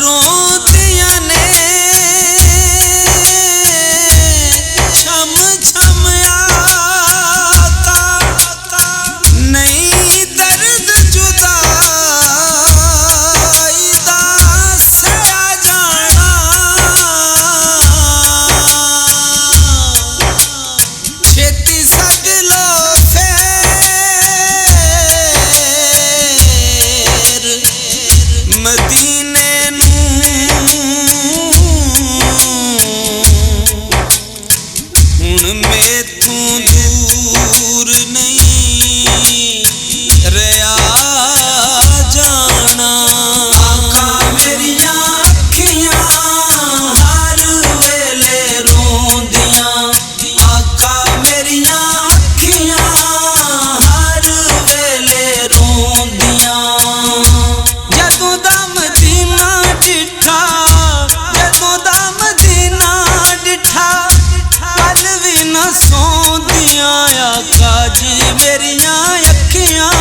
रोंदियां ने छम छम आका, नहीं दर्द जुदाई दा सया जाना, छेती सद लो फेर मदीने हुण मैथों दूर नहीं रहा जाना। आका मेरियां अखियां हर वेले रोंदियां, आका मेरियां अखियां हर वेले रोंदियां। जदों दा मदीना डिठा, जदों दा मदीना डिठा, पल भी न सौंदियां। आका जी मेरियां अखियां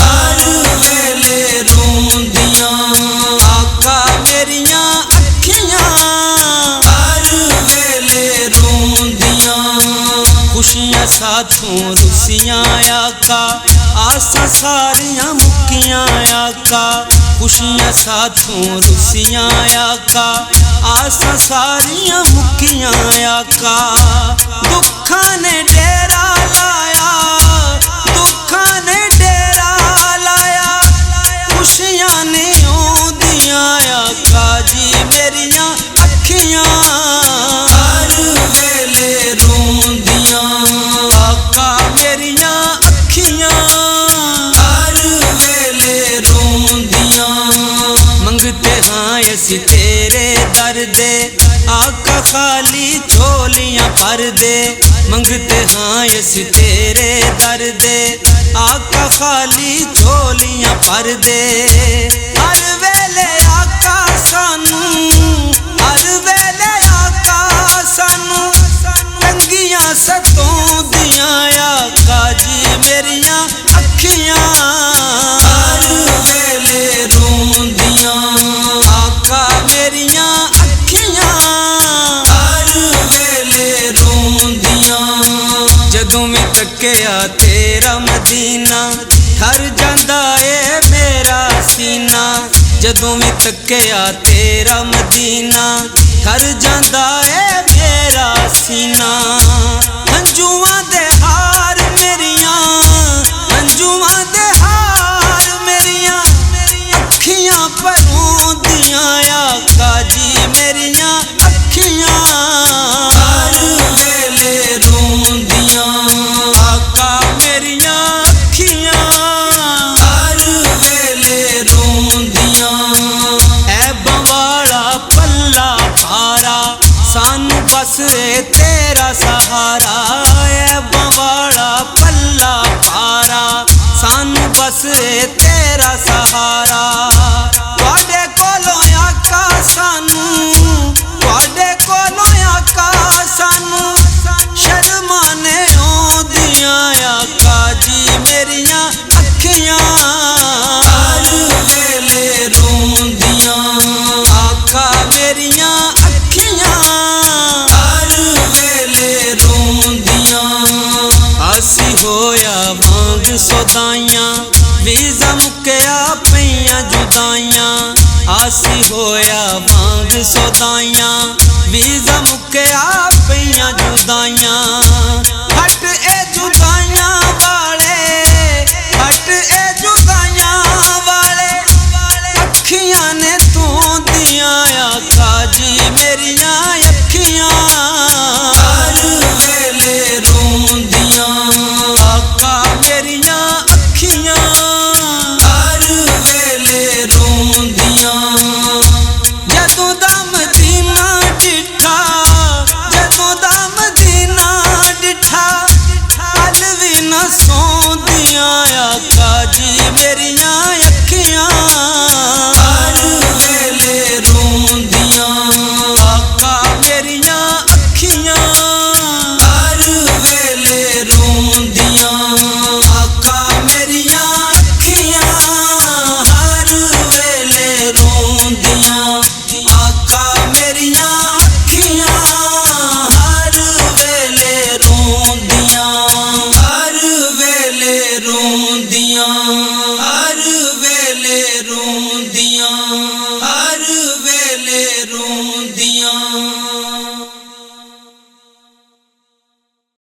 हर वेले रोंदियां, आका मेरियां अखियां हर वेले रोंदियां। खुशियां साथों रुसियां आका, आसां सारियां मुक्कियां आका, खुशियां साथों रुसियां आका, आसां सारियां मुक्कियां आका। दुखां ने डेरा लाया, दुखां ने डेरा लाया, खुशियां ने औंदियां। आका जी मेरियां अखियां हर वेले रोंदियां, आका मेरियां अखियां हर वेले रोंदियां। मंगते हाँ असी तेरे दर दे, आका खाली झोलियां भर दे। मंगते हाँ असी तेरे दर दे, आका खाली झोलियां भर दे। हर वेले आका सानू, हर वेले आका सानू तंगियां सतोंदियां। आका जी मेरियां अखियां हर वेले रोंदियां, आका मेरियां अखियां हर वेले रोंदियां। जदों मैं तकिया तेरा मदीना, ठर जांदा ए मेरा सीना। जदों मैं तकिया तेरा मदीना, ठर जांदा ए मेरा सीना। हंजुआं दे हार मेरियां, हंजुआं दे हार मेरियां अखियां भरोंदियां। आका जी मेरियां अखियां हर वेले रोंदियां, आका मेरियां अखियां हर वेले रोंदियां। ऐबां वाला पल्ला भारा, सानू बस तेरा सहारा। ऐबां वाला पल्ला भारा, सानू बस तेरा सहारा। तुहाडे कोलों आका सानू, तुहाडे कोलों आका सानू शर्माने औंदियां। आका जी मेरियां अखियां हर वेले रोंदियां, आका मेरियां अखियां हर वेले रोंदियां। आसी होया वांग सौदाइयां, वीज़ा मुक्किया पईयां जुदाइयां। आसी होया वांग सौदाइयां, वीज़ा मुक्किया पईयां जुदाइयां। हट ए जुदाइयां वाले, हट ए जुदाइयां वाले, अखियां ने धोंदियां। आका जी मेरियां अखियां हर वेले रोंदियां, आका मेरियां अखियां हर वेले रोंदियां। जदों दा मदीना डिठा, जदों दा मदीना डिठा, पल भी न सौंदियां। आका जी मेरियां